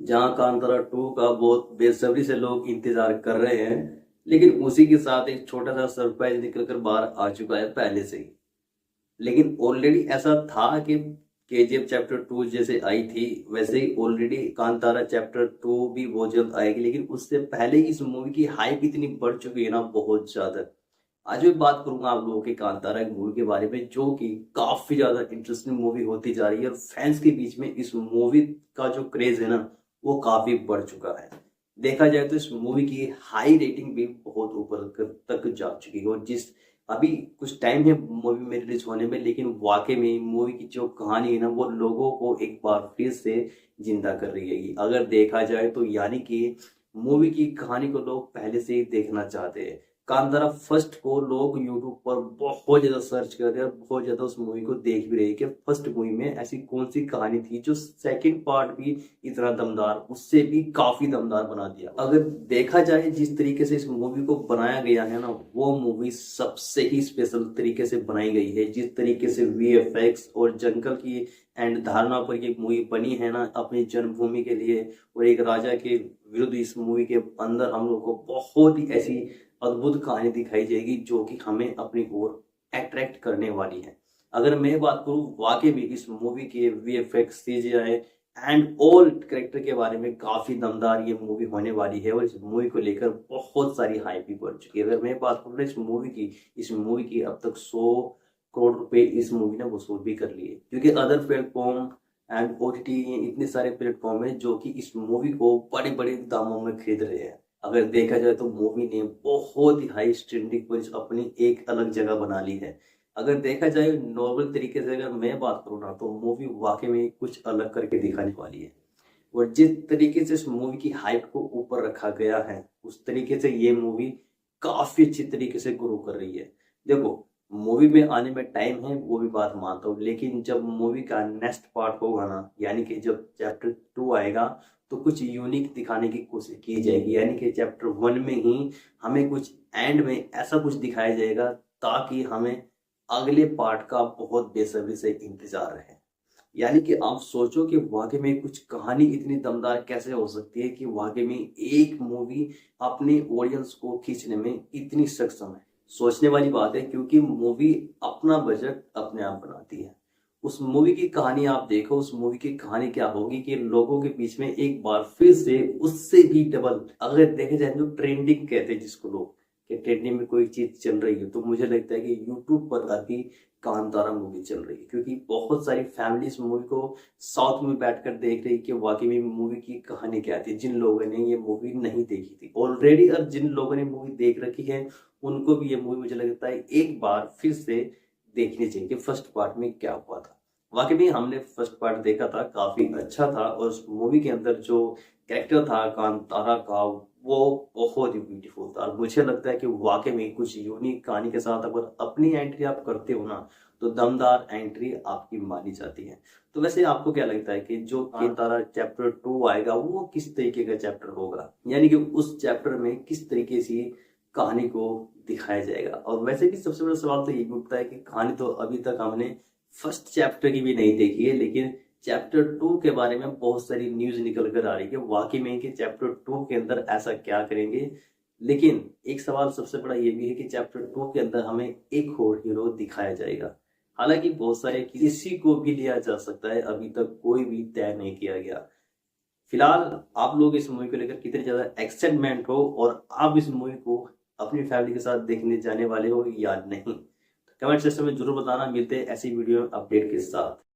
जहां कांतारा 2 का बहुत बेसब्री से लोग इंतजार कर रहे हैं, लेकिन उसी के साथ एक छोटा सा सरप्राइज निकल कर बाहर आ चुका है पहले से ही। लेकिन ऑलरेडी ऐसा था कि केजीएफ चैप्टर 2 जैसे आई थी, वैसे ही ऑलरेडी कांतारा चैप्टर 2 भी बहुत जल्द आएगी। लेकिन उससे पहले ही इस मूवी की हाइप इतनी बढ़ चुकी है ना, बहुत ज्यादा। आज मैं बात करूंगा आप लोगों के कांतारा एक मूवी के बारे में, जो कि काफी ज्यादा इंटरेस्टिंग मूवी होती जा रही है और फैंस के बीच में इस मूवी का जो क्रेज है ना, वो काफी बढ़ चुका है। देखा जाए तो इस मूवी की हाई रेटिंग भी बहुत ऊपर तक जा चुकी है। और जिस अभी कुछ टाइम है मूवी में रिलीज होने में, लेकिन वाकई में मूवी की जो कहानी है ना, वो लोगों को एक बार फिर से जिंदा कर रही है। अगर देखा जाए तो यानी कि मूवी की कहानी को लोग पहले से ही देखना चाहते हैं। कांतारा फर्स्ट को लोग यूट्यूब पर बहुत ज्यादा सर्च कर रहे हैं और बहुत ज्यादा उस मूवी को देख भी रहे हैं कि फर्स्ट मूवी में ऐसी कौन सी कहानी थी जो सेकंड पार्ट भी इतना दमदार, उससे भी काफी दमदार बना दिया। अगर देखा जाए जिस तरीके से इस मूवी को बनाया गया है ना, वो मूवी सबसे ही स्पेशल तरीके से बनाई गई है। जिस तरीके से वीएफएक्स और जंगल की एंड धारणा पर ये मूवी बनी है ना, अपनी जन्मभूमि के लिए और एक राजा के विरुद्ध, इस मूवी के अंदर हम लोग को बहुत ही ऐसी अद्भुत कहानी दिखाई जाएगी जो कि हमें अपनी ओर अट्रैक्ट करने वाली है। अगर मैं बात करूं वाकई में इस मूवी के VFX, CGI and all character के बारे में, काफी दमदार ये मूवी होने वाली है। और इस मूवी को लेकर बहुत सारी हाइप भी बढ़ चुकी है। अगर मैं बात करूँ इस मूवी की अब तक 100 करोड़ रुपए इस मूवी ने वसूल भी कर लिए, क्योंकि अदर प्लेटफॉर्म एंड ओटीटी इतने सारे प्लेटफॉर्म है जो कि इस मूवी को बड़े बड़े दामों में खरीद रहे हैं। अगर देखा जाए तो मूवी ने बहुत ही हाई स्टैंडिंग पर अपनी एक अलग जगह बना ली है। अगर देखा जाए नॉर्मल तरीके से अगर मैं बात करूँ ना, तो मूवी वाकई में कुछ अलग करके दिखाने वाली है। और जिस तरीके से इस मूवी की हाइप को ऊपर रखा गया है, उस तरीके से ये मूवी काफी अच्छी तरीके से ग्रो कर रही है। देखो, मूवी में आने में टाइम है, वो भी बात मानता हूँ, लेकिन जब मूवी का नेक्स्ट पार्ट होगा ना, यानी कि जब चैप्टर 2 आएगा, तो कुछ यूनिक दिखाने की कोशिश की जाएगी। यानी कि चैप्टर 1 में ही हमें कुछ एंड में ऐसा कुछ दिखाया जाएगा, ताकि हमें अगले पार्ट का बहुत बेसब्री से इंतजार रहे। यानी कि आप सोचो कि वाकई में कुछ कहानी इतनी दमदार कैसे हो सकती है कि वाकई में एक मूवी अपने ऑडियंस को खींचने में इतनी सक्षम है। सोचने वाली बात है, क्योंकि मूवी अपना बजट अपने आप बनाती है। उस मूवी की कहानी आप देखो, उस मूवी की कहानी क्या होगी कि लोगों के बीच में एक बार फिर से उससे भी डबल, अगर देखे जाए तो ट्रेंडिंग कहते हैं जिसको लोग, कि ट्रेंडिंग में कोई चीज चल रही है, तो मुझे लगता है कि यूट्यूब पर अभी कांतारा मूवी चल रही है। क्योंकि बहुत सारी फैमिली इस मूवी को साउथ में बैठकर देख रही है कि वाकई में मूवी की कहानी क्या थी, जिन लोगों ने ये मूवी नहीं देखी थी ऑलरेडी, और जिन लोगों ने मूवी देख रखी है उनको भी ये मूवी मुझे लगता है एक बार फिर से देखनी चाहिए कि फर्स्ट पार्ट में क्या हुआ था। वाकई में हमने फर्स्ट पार्ट देखा था, काफी अच्छा था। और उस मूवी के अंदर जो कैरेक्टर था कांतारा का, वो बहुत ही ब्यूटीफुल था। और मुझे लगता है कि वाकई में कुछ यूनिक कहानी के साथ अगर अपनी एंट्री आप करते हो ना, तो दमदार एंट्री आपकी मानी जाती है। तो वैसे आपको क्या लगता है कि जो कांतारा चैप्टर 2 आएगा, वो किस तरीके का चैप्टर होगा, यानी कि उस चैप्टर में किस तरीके से कहानी को दिखाया जाएगा? और वैसे भी सबसे बड़ा सवाल तो ये उठता है कि कहानी तो अभी तक हमने फर्स्ट चैप्टर की भी नहीं देखी है, लेकिन चैप्टर 2 के बारे में बहुत सारी न्यूज निकल कर आ रही है वाकई में कि चैप्टर 2 के अंदर ऐसा क्या करेंगे। लेकिन एक सवाल सबसे बड़ा ये भी है कि चैप्टर 2 के अंदर हमें एक और हीरो दिखाया जाएगा। हालांकि बहुत सारे किसी को भी लिया जा सकता है, अभी तक कोई भी तय नहीं किया गया। फिलहाल आप लोग इस मूवी को लेकर कितने ज्यादा एक्साइटमेंट हो, और आप इस मूवी को अपनी फैमिली के साथ देखने जाने वाले हो या नहीं, कमेंट सेक्शन में जरूर बताना। मिलते हैं ऐसी वीडियो अपडेट के साथ।